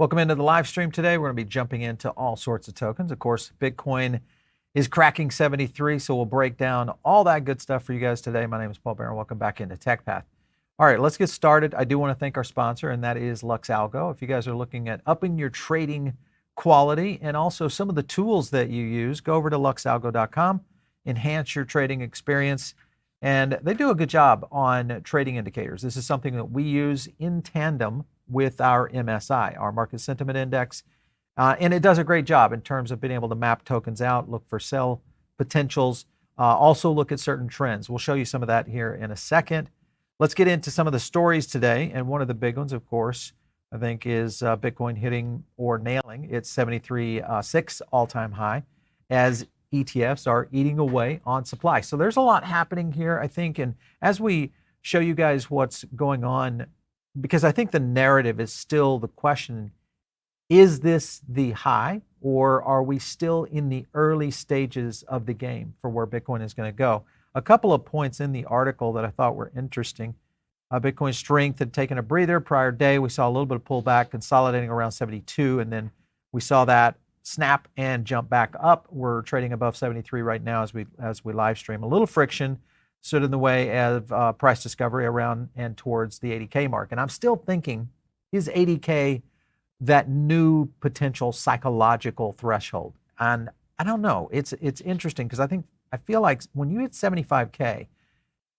Welcome into the live stream today. We're going to be jumping into all sorts of tokens. Of course, Bitcoin is cracking 73, so we'll break down all that good stuff for you guys today. My name is Paul Barron. Welcome back into TechPath. All right, let's get started. I do want to thank our sponsor, and that is LuxAlgo. If you guys are looking at upping your trading quality and also some of the tools that you use, go over to luxalgo.com, enhance your trading experience, and they do a good job on trading indicators. This is something that we use in tandem with our MSI, our Market Sentiment Index, and it does a great job in terms of being able to map tokens out, look for sell potentials, also look at certain trends. We'll show you some of that here in a second. Let's get into some of the stories today, and one of the big ones, of course, I think is Bitcoin hitting or nailing its 73.6 all-time high as ETFs are eating away on supply. So there's a lot happening here, I think, and as we show you guys what's going on, because I think the narrative is still the question, is this the high, or are we still in the early stages of the game for where Bitcoin is going to go? A couple of points in the article that I thought were interesting. Bitcoin's strength had taken a breather. Prior day, we saw a little bit of pullback, consolidating around 72, and then we saw that snap and jump back up. We're trading above 73 right now as we live stream. A little friction stood in the way of price discovery around and towards the 80K mark. And I'm still thinking, is 80K that new potential psychological threshold? And I don't know. It's interesting because I feel like when you hit 75K,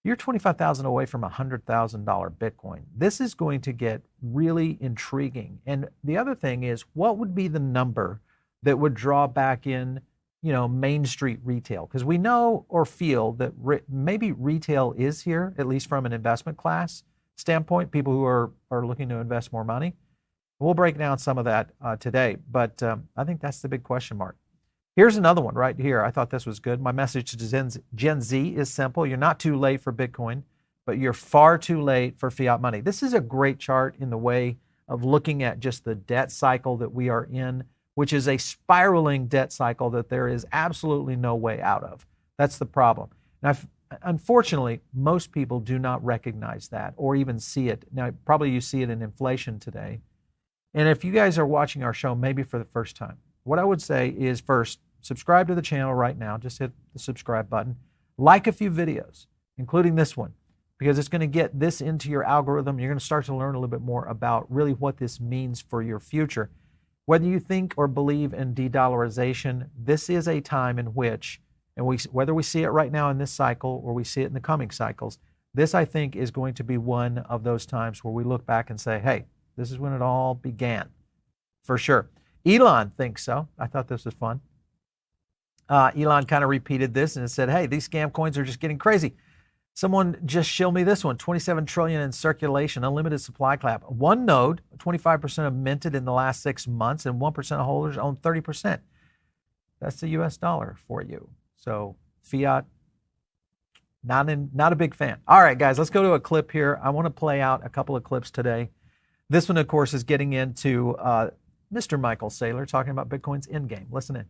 you're 25,000 away from $100,000 Bitcoin. This is going to get really intriguing. And the other thing is, what would be the number that would draw back in, Main Street retail? Because we know or feel that maybe retail is here, at least from an investment class standpoint, people who are looking to invest more money. We'll break down some of that today, but I think that's the big question mark. Here's another one right here. I thought this was good. My message to Gen Z is simple. You're not too late for Bitcoin, but you're far too late for fiat money. This is a great chart in the way of looking at just the debt cycle that we are in, which is a spiraling debt cycle that there is absolutely no way out of. That's the problem. Now, unfortunately, most people do not recognize that or even see it. Now, probably you see it in inflation today. And if you guys are watching our show maybe for the first time, what I would say is first, subscribe to the channel right now. Just hit the subscribe button. Like a few videos, including this one, because it's going to get this into your algorithm. You're going to start to learn a little bit more about really what this means for your future. Whether you think or believe in de-dollarization, this is a time in which, and whether we see it right now in this cycle or we see it in the coming cycles, this I think is going to be one of those times where we look back and say, hey, this is when it all began, for sure. Elon thinks so. I thought this was fun. Elon kind of repeated this and said, hey, these scam coins are just getting crazy. Someone just show me this one, 27 trillion in circulation, unlimited supply clap. One node, 25% have minted in the last 6 months, and 1% of holders own 30%. That's the US dollar for you. So fiat, not a big fan. All right, guys, let's go to a clip here. I want to play out a couple of clips today. This one, of course, is getting into Mr. Michael Saylor talking about Bitcoin's endgame. Listen in.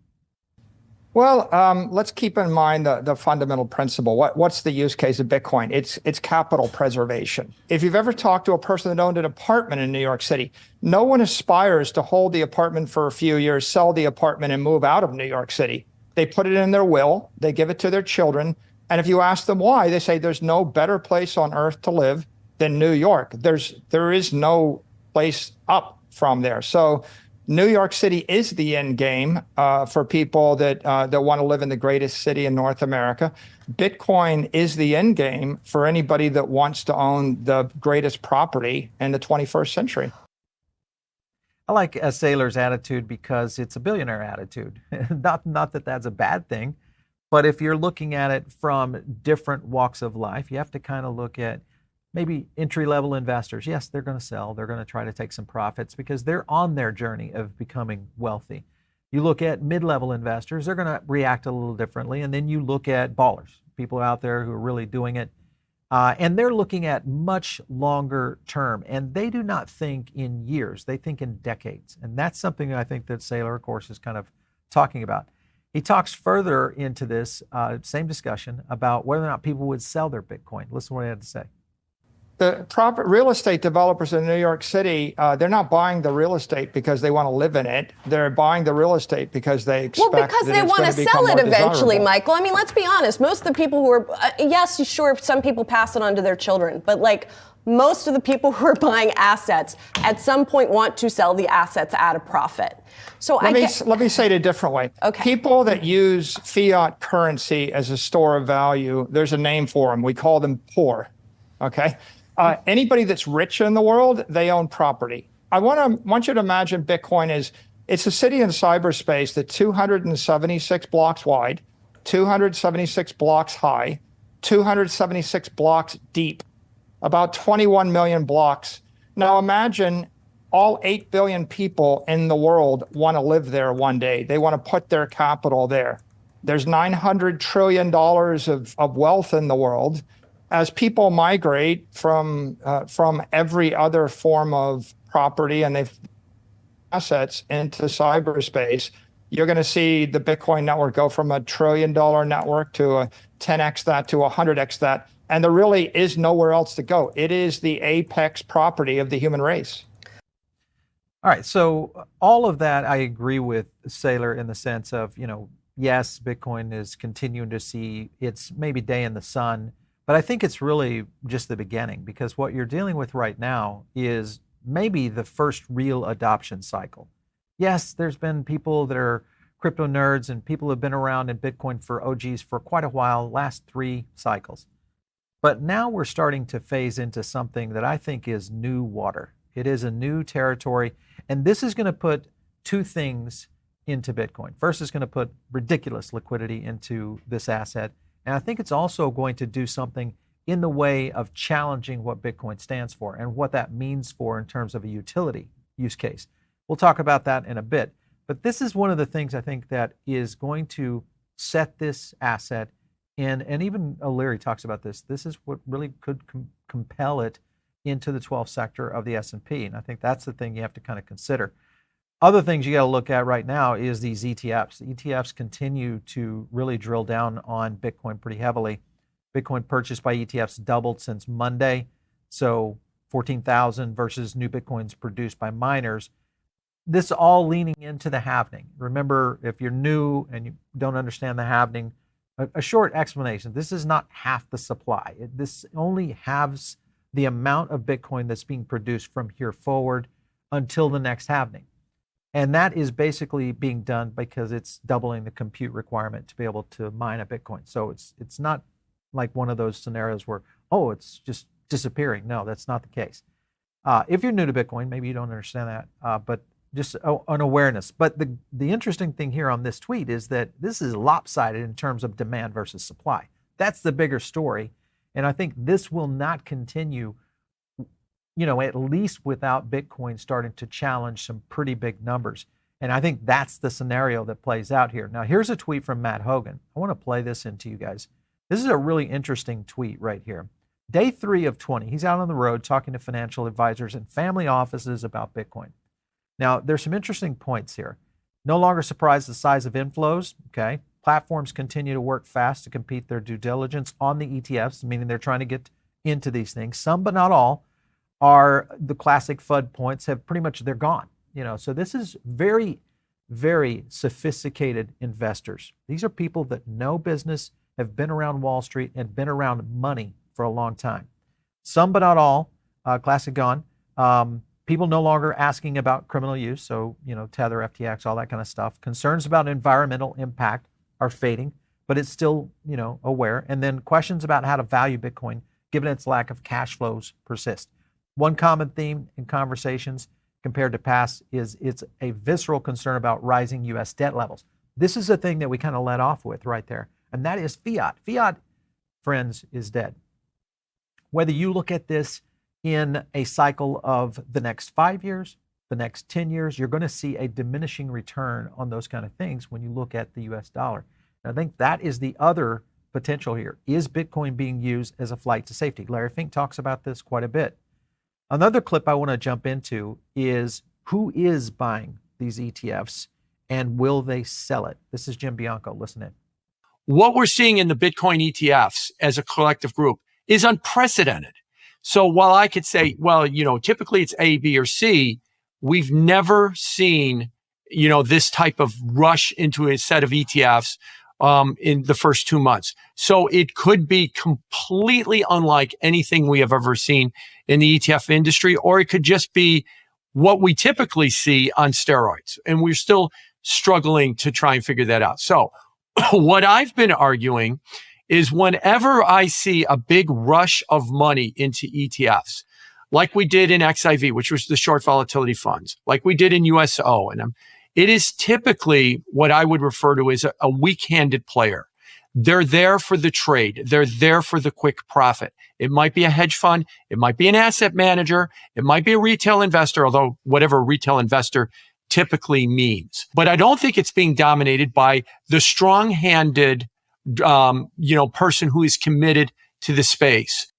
Well, let's keep in mind the fundamental principle. What's the use case of Bitcoin? It's capital preservation. If you've ever talked to a person that owned an apartment in New York City, no one aspires to hold the apartment for a few years, sell the apartment, and move out of New York City. They put it in their will, they give it to their children, and if you ask them why, they say there's no better place on earth to live than New York. There is no place up from there. So New York City is the end game for people that want to live in the greatest city in North America. Bitcoin is the end game for anybody that wants to own the greatest property in the 21st century. I like Saylor's attitude because it's a billionaire attitude. Not that that's a bad thing, but if you're looking at it from different walks of life, you have to kind of look at maybe entry-level investors. Yes, they're going to sell. They're going to try to take some profits because they're on their journey of becoming wealthy. You look at mid-level investors, they're going to react a little differently. And then you look at ballers, people out there who are really doing it. And they're looking at much longer term. And they do not think in years. They think in decades. And that's something I think that Saylor, of course, is kind of talking about. He talks further into this same discussion about whether or not people would sell their Bitcoin. Listen to what he had to say. the proper real estate developers in New York City, they're not buying the real estate because they want to live in it. They're buying the real estate because they expect because that they it's want going to to become sell more it eventually, desirable. Michael. I mean, let's be honest. Most of the people who are, yes, sure, some people pass it on to their children, but like most of the people who are buying assets at some point want to sell the assets at a profit. So let me say it a different way. Okay. People that use fiat currency as a store of value, there's a name for them. We call them poor. Okay. Anybody that's rich in the world, they own property. I want you to imagine Bitcoin it's a city in cyberspace that's 276 blocks wide, 276 blocks high, 276 blocks deep, about 21 million blocks. Now imagine all 8 billion people in the world want to live there one day. They want to put their capital there. There's $900 trillion of wealth in the world. As people migrate from every other form of property and they've assets into cyberspace, you're going to see the Bitcoin network go from $1 trillion network to a 10x that to 100x that. And there really is nowhere else to go. It is the apex property of the human race. All right, so all of that I agree with Saylor in the sense of, yes, Bitcoin is continuing to see its maybe day in the sun, but I think it's really just the beginning, because what you're dealing with right now is maybe the first real adoption cycle. Yes, there's been people that are crypto nerds and people have been around in Bitcoin for OGs for quite a while, last 3 cycles. But now we're starting to phase into something that I think is new water. It is a new territory, and this is going to put 2 things into Bitcoin. First, it's going to put ridiculous liquidity into this asset, and I think it's also going to do something in the way of challenging what Bitcoin stands for and what that means for in terms of a utility use case. We'll talk about that in a bit, but this is one of the things I think that is going to set this asset in, and even O'Leary talks about this. This is what really could compel it into the 12th sector of the S&P, and I think that's the thing you have to kind of consider. Other things you got to look at right now is these ETFs. ETFs continue to really drill down on Bitcoin pretty heavily. Bitcoin purchased by ETFs doubled since Monday, so 14,000 versus new Bitcoins produced by miners. This all leaning into the halving. Remember, if you're new and you don't understand the halving, a short explanation: this is not half the supply. This only halves the amount of Bitcoin that's being produced from here forward until the next halving. And that is basically being done because it's doubling the compute requirement to be able to mine a Bitcoin. So it's not like one of those scenarios where, oh, it's just disappearing. No, that's not the case. If you're new to Bitcoin, maybe you don't understand that, but just an awareness. But the interesting thing here on this tweet is that this is lopsided in terms of demand versus supply. That's the bigger story. And I think this will not continue, at least without Bitcoin starting to challenge some pretty big numbers. And I think that's the scenario that plays out here. Now, here's a tweet from Matt Hogan. I want to play this into you guys. This is a really interesting tweet right here. Day 3 of 20, he's out on the road talking to financial advisors and family offices about Bitcoin. Now, there's some interesting points here. No longer surprised the size of inflows, okay? Platforms continue to work fast to compete their due diligence on the ETFs, meaning they're trying to get into these things. Some, but not all, are the classic FUD points they're gone. So this is very, very sophisticated investors. These are people that know business, have been around Wall Street, and been around money for a long time. Some, but not all, classic gone. People no longer asking about criminal use, so, Tether, FTX, all that kind of stuff. Concerns about environmental impact are fading, but it's still, aware. And then questions about how to value Bitcoin, given its lack of cash flows, persist. One common theme in conversations compared to past is it's a visceral concern about rising U.S. debt levels. This is a thing that we kind of let off with right there, and that is fiat. Fiat, friends, is dead. Whether you look at this in a cycle of the next 5 years, the next 10 years, you're going to see a diminishing return on those kind of things when you look at the US dollar. And I think that is the other potential here. Is Bitcoin being used as a flight to safety? Larry Fink talks about this quite a bit. Another clip I want to jump into is who is buying these ETFs and will they sell it? This is Jim Bianco. Listen in. What we're seeing in the Bitcoin ETFs as a collective group is unprecedented. So while I could say, well, typically it's A, B, or C, we've never seen, this type of rush into a set of ETFs in the first 2 months. So it could be completely unlike anything we have ever seen in the ETF industry, or it could just be what we typically see on steroids. And we're still struggling to try and figure that out. So what I've been arguing is whenever I see a big rush of money into ETFs, like we did in XIV, which was the short volatility funds, like we did in USO, and it is typically what I would refer to as a weak-handed player. They're there for the trade. They're there for the quick profit. It might be a hedge fund. It might be an asset manager. It might be a retail investor, although whatever a retail investor typically means. But I don't think it's being dominated by the strong-handed, person who is committed to the space.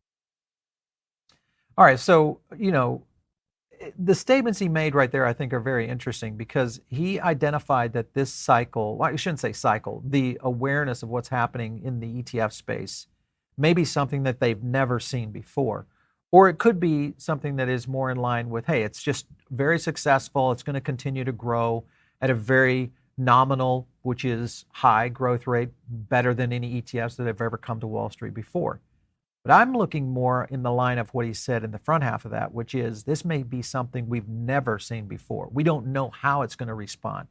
All right. So, the statements he made right there, I think, are very interesting because he identified that this cycle, well, I shouldn't say cycle, the awareness of what's happening in the ETF space may be something that they've never seen before. Or it could be something that is more in line with, hey, it's just very successful. It's going to continue to grow at a very nominal, which is high growth rate, better than any ETFs that have ever come to Wall Street before. But I'm looking more in the line of what he said in the front half of that, which is this may be something we've never seen before. We don't know how it's going to respond.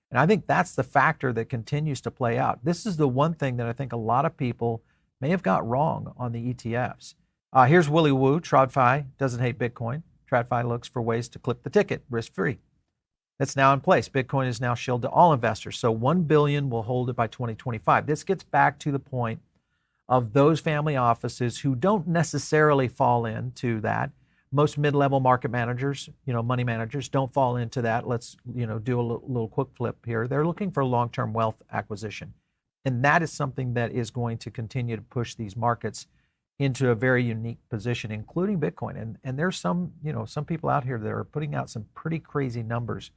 And I think that's the factor that continues to play out. This is the one thing that I think a lot of people may have got wrong on the ETFs. Here's Willy Woo. TradFi doesn't hate Bitcoin. TradFi looks for ways to clip the ticket risk-free. That's now in place. Bitcoin is now shielded to all investors. So 1 billion will hold it by 2025. This gets back to the point of those family offices who don't necessarily fall into that. Most mid-level market managers, money managers don't fall into that. Let's, do a little quick flip here. They're looking for long-term wealth acquisition. And that is something that is going to continue to push these markets into a very unique position, including Bitcoin. And there's some people out here that are putting out some pretty crazy numbers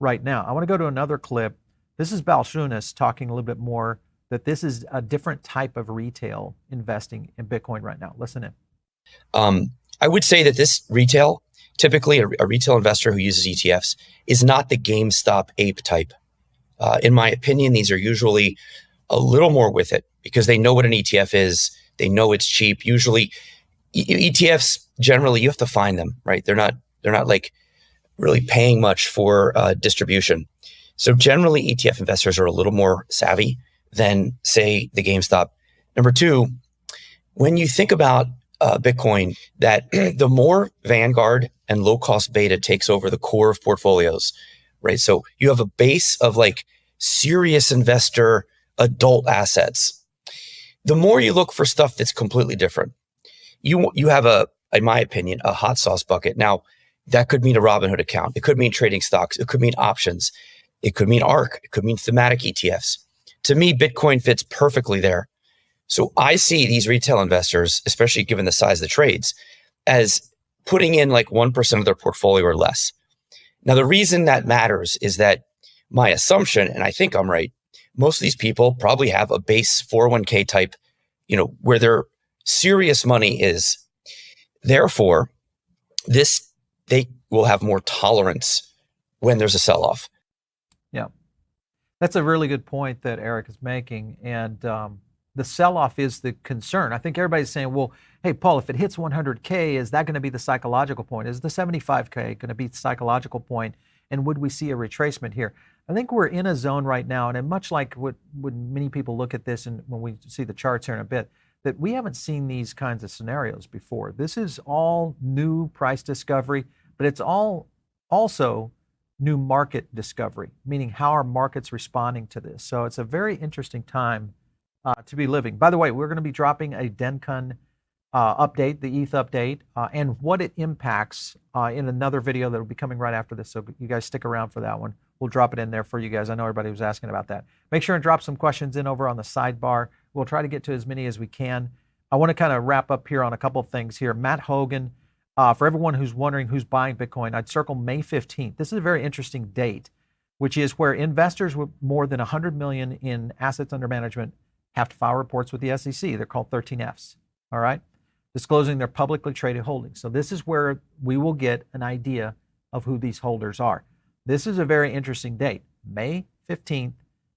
right now. I want to go to another clip. This is Balchunas talking a little bit more that this is a different type of retail investing in Bitcoin right now. Listen in. I would say that this retail, typically a retail investor who uses ETFs, is not the GameStop ape type. In my opinion, these are usually a little more with it because they know what an ETF is. They know it's cheap. Usually ETFs, generally, you have to find them, right? They're not like really paying much for distribution. So generally ETF investors are a little more savvy than, say, the GameStop. Number two, when you think about Bitcoin, that the more Vanguard and low-cost beta takes over the core of portfolios, right? So you have a base of like serious investor adult assets. The more you look for stuff that's completely different, you have in my opinion, a hot sauce bucket. Now, that could mean a Robinhood account. It could mean trading stocks. It could mean options. It could mean ARK. It could mean thematic ETFs. To me, Bitcoin fits perfectly there. So I see these retail investors, especially given the size of the trades, as putting in like 1% of their portfolio or less. Now, the reason that matters is that my assumption, and I think I'm right, most of these people probably have a base 401k type, where their serious money is. Therefore, they will have more tolerance when there's a sell-off. Yeah, that's a really good point that Eric is making. And the sell-off is the concern. I think everybody's saying, well, hey, Paul, if it hits 100K, is that going to be the psychological point? Is the 75K going to be the psychological point? And would we see a retracement here? I think we're in a zone right now, and much like what many people look at this and when we see the charts here in a bit, that we haven't seen these kinds of scenarios before. This is all new price discovery, but it's all also new market discovery, meaning how are markets responding to this? So it's a very interesting time to be living. By the way, we're going to be dropping a Dencun update, the ETH update, and what it impacts in another video that will be coming right after this. So you guys stick around for that one. We'll drop it in there for you guys. I know everybody was asking about that. Make sure and drop some questions in over on the sidebar. We'll try to get to as many as we can. I want to kind of wrap up here on a couple of things here. Matt Hogan, for everyone who's wondering who's buying Bitcoin, I'd circle May 15th. This is a very interesting date, which is where investors with more than 100 million in assets under management have to file reports with the SEC. They're called 13Fs. All right. disclosing their publicly traded holdings. So this is where we will get an idea of who these holders are. This is a very interesting date, May 15th.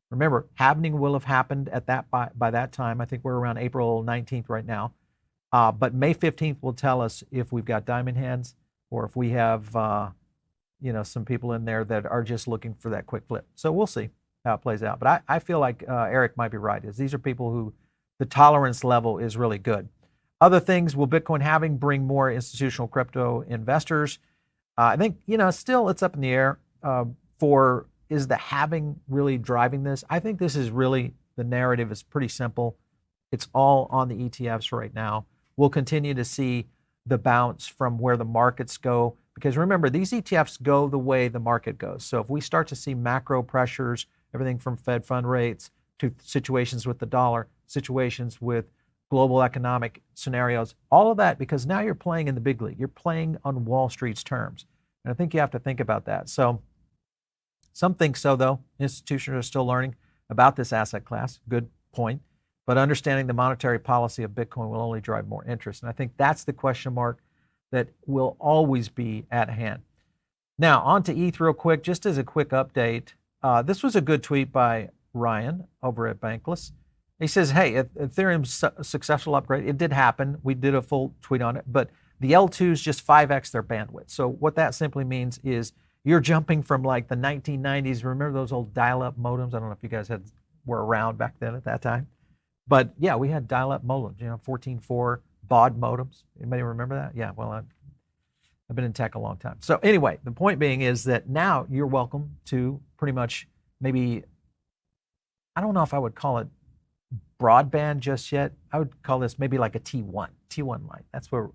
Remember, halving will have happened at that by that time. I think we're around April 19th right now. But May 15th will tell us if we've got diamond hands or if we have some people in there that are just looking for that quick flip. So we'll see how it plays out. But I feel like Eric might be right. These are people who the tolerance level is really good. Other things, will Bitcoin halving bring more institutional crypto investors? I think, still it's up in the air is the halving really driving this? I think this is really, the narrative is pretty simple. It's all on the ETFs right now. We'll continue to see the bounce from where the markets go, because remember, these ETFs go the way the market goes. So if we start to see macro pressures, everything from Fed fund rates to situations with the dollar, situations with global economic scenarios, all of that, because now you're playing in the big league. You're playing on Wall Street's terms. And I think you have to think about that. So some think so, though. Institutions are still learning about this asset class. Good point. But understanding the monetary policy of Bitcoin will only drive more interest. And I think that's the question mark that will always be at hand. Now, on to ETH real quick, just as a quick update. This was a good tweet by Ryan over at Bankless. He says, hey, Ethereum's successful upgrade, it did happen. We did a full tweet on it, but the L2s just 5x their bandwidth. So what that simply means is you're jumping from like the 1990s. Remember those old dial-up modems? I don't know if you guys were around back then at that time. But yeah, we had dial-up modems, 14.4 baud modems. Anybody remember that? Yeah, well, I've been in tech a long time. So anyway, the point being is that now you're welcome to pretty much maybe, I don't know if I would call it broadband just yet. I would call this maybe like a T1 Lite.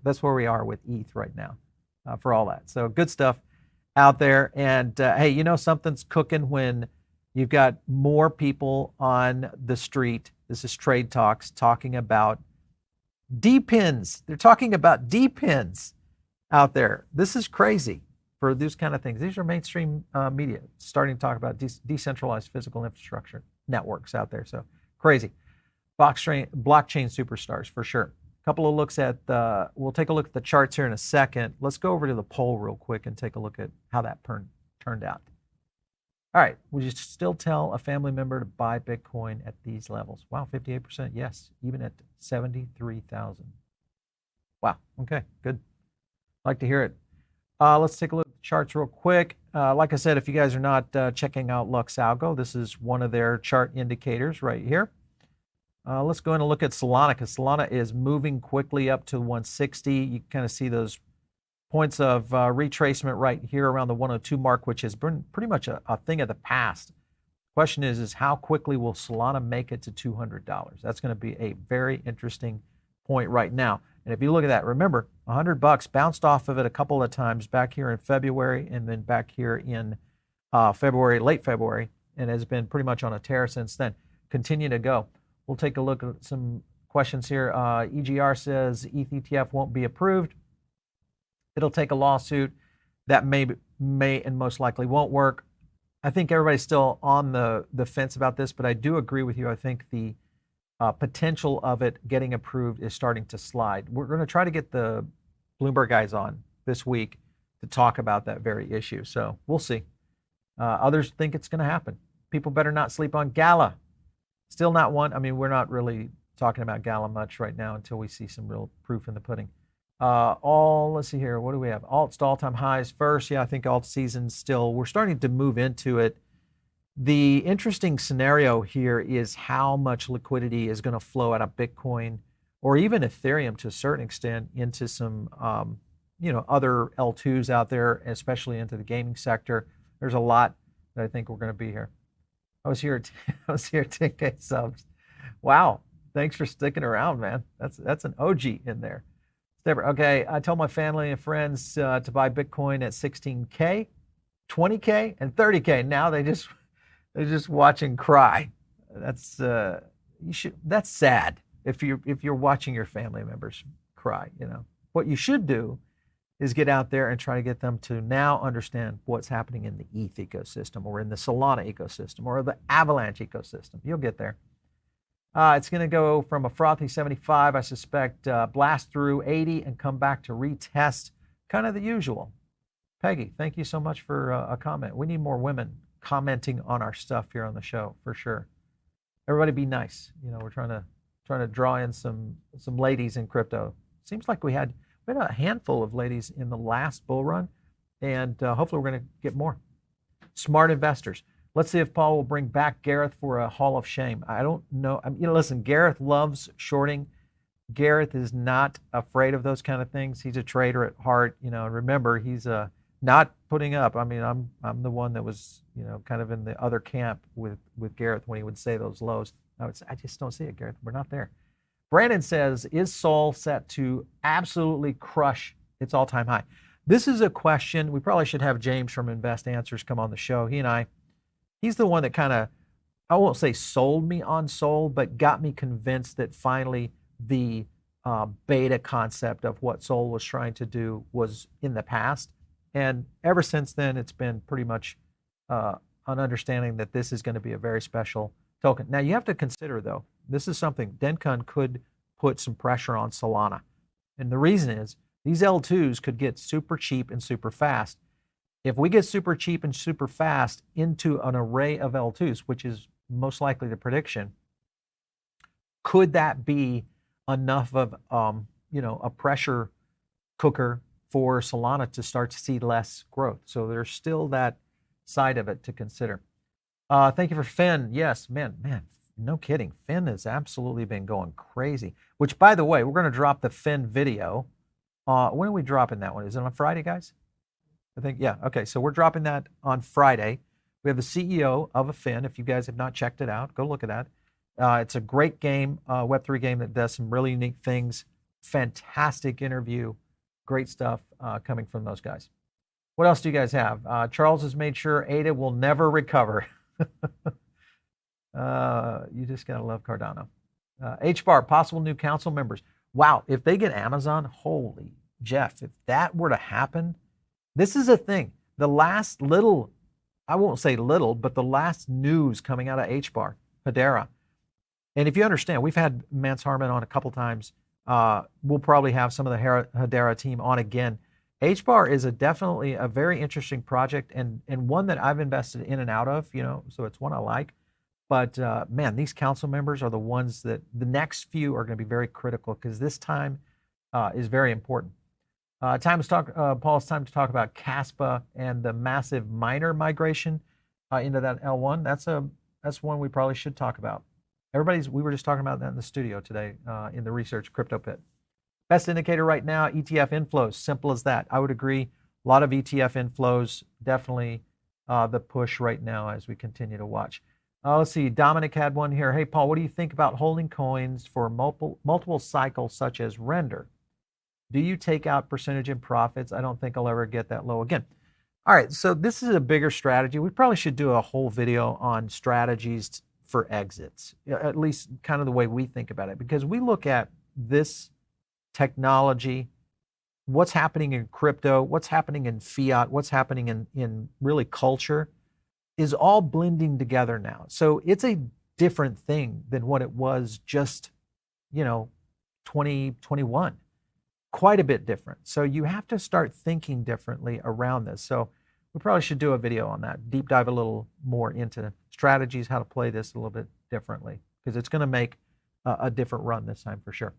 That's where we are with ETH right now for all that. So good stuff out there. And hey, something's cooking when you've got more people on the street. This is Trade Talks talking about DePINs. They're talking about DePINs out there. This is crazy for these kind of things. These are mainstream media starting to talk about decentralized physical infrastructure networks out there. So crazy. Blockchain superstars for sure. A couple of looks at we'll take a look at the charts here in a second. Let's go over to the poll real quick and take a look at how that turned out. All right, would you still tell a family member to buy Bitcoin at these levels? Wow, 58%, yes, even at 73,000. Wow, okay, good. Like to hear it. Let's take a look at the charts real quick. Like I said, if you guys are not checking out Luxalgo, this is one of their chart indicators right here. Let's go in and look at Solana, because Solana is moving quickly up to 160. You kind of see those points of retracement right here around the 102 mark, which has been pretty much a thing of the past. Question is how quickly will Solana make it to $200? That's going to be a very interesting point right now. And if you look at that, remember, $100 bounced off of it a couple of times back here in February and then back here in late February, and has been pretty much on a tear since then. Continue to go. We'll take a look at some questions here. EGR says ETH ETF won't be approved. It'll take a lawsuit. That may and most likely won't work. I think everybody's still on the fence about this, but I do agree with you. I think the potential of it getting approved is starting to slide. We're going to try to get the Bloomberg guys on this week to talk about that very issue. So we'll see. Others think it's going to happen. People better not sleep on Gala. Still not one. I mean, we're not really talking about Gala much right now until we see some real proof in the pudding. Let's see here. What do we have? Alts to all-time highs first. Yeah, I think alt season still, we're starting to move into it. The interesting scenario here is how much liquidity is going to flow out of Bitcoin or even Ethereum to a certain extent into some, other L2s out there, especially into the gaming sector. There's a lot that I think we're going to be here. I was here at 10K subs. Wow. Thanks for sticking around, man. That's an OG in there. Okay, I told my family and friends to buy Bitcoin at 16K, 20K, and 30K. Now they just watch and cry. That's that's sad if you're watching your family members cry. What you should do is get out there and try to get them to now understand what's happening in the ETH ecosystem or in the Solana ecosystem or the Avalanche ecosystem. You'll get there. It's going to go from a frothy 75, I suspect, blast through 80 and come back to retest, kind of the usual. Peggy, thank you so much for a comment. We need more women commenting on our stuff here on the show, for sure. Everybody be nice. You know, we're trying to draw in some ladies in crypto. Seems like we had a handful of ladies in the last bull run, and hopefully we're going to get more. Smart investors. Let's see if Paul will bring back Gareth for a Hall of Shame. I don't know. Listen, Gareth loves shorting. Gareth is not afraid of those kind of things. He's a trader at heart. Remember, he's not putting up. I'm the one that was, kind of in the other camp with Gareth when he would say those lows. I just don't see it, Gareth. We're not there. Brandon says, is Sol set to absolutely crush its all-time high? This is a question. We probably should have James from Invest Answers come on the show. He's the one that kind of, I won't say sold me on Sol, but got me convinced that finally the beta concept of what Sol was trying to do was in the past. And ever since then, it's been pretty much an understanding that this is going to be a very special token. Now, you have to consider, though, this is something Dencun could put some pressure on Solana. And the reason is these L2s could get super cheap and super fast. If we get super cheap and super fast into an array of L2s, which is most likely the prediction, could that be enough of a pressure cooker for Solana to start to see less growth? So there's still that side of it to consider. Thank you for Finn. Yes, man, no kidding. Finn has absolutely been going crazy, which, by the way, we're going to drop the Finn video. When are we dropping that one? Is it on Friday, guys? I think, yeah. Okay, so we're dropping that on Friday. We have the CEO of a Fin. If you guys have not checked it out, go look at that. It's a great game, Web3 game that does some really unique things. Fantastic interview. Great stuff coming from those guys. What else do you guys have? Charles has made sure ADA will never recover. You just got to love Cardano. HBAR, possible new council members. Wow, if they get Amazon, holy Jeff, if that were to happen, this is a thing. The last little, I won't say little, but the last news coming out of HBAR, Hedera. And if you understand, we've had Mance Harmon on a couple times. We'll probably have some of the Hedera team on again. HBAR is definitely a very interesting project and one that I've invested in and out of, so it's one I like. But man, these council members are the ones that the next few are going to be very critical because this time is very important. Paul, it's time to talk about Caspa and the massive miner migration into that L1. That's one we probably should talk about. We were just talking about that in the studio today in the research crypto pit. Best indicator right now, ETF inflows. Simple as that. I would agree. A lot of ETF inflows, definitely the push right now as we continue to watch. Let's see. Dominic had one here. Hey, Paul, what do you think about holding coins for multiple cycles such as render? Do you take out percentage in profits? I don't think I'll ever get that low again. All right, so this is a bigger strategy. We probably should do a whole video on strategies for exits, at least kind of the way we think about it, because we look at this technology, what's happening in crypto, what's happening in fiat, what's happening in really culture is all blending together now. So it's a different thing than what it was just, 2021. Quite a bit different. So you have to start thinking differently around this. So we probably should do a video on that, deep dive a little more into strategies, how to play this a little bit differently, because it's going to make a different run this time for sure.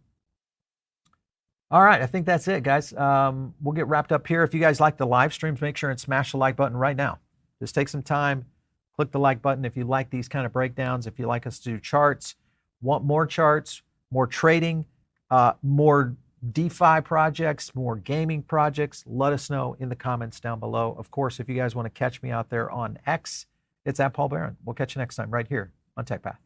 All right, I think that's it, guys. We'll get wrapped up here. If you guys like the live streams, make sure and smash the like button right now. Just take some time, click the like button if you like these kind of breakdowns, if you like us to do charts, want more charts, more trading, more DeFi projects, more gaming projects, let us know in the comments down below. Of course, if you guys want to catch me out there on X, it's at Paul Barron. We'll catch you next time right here on TechPath.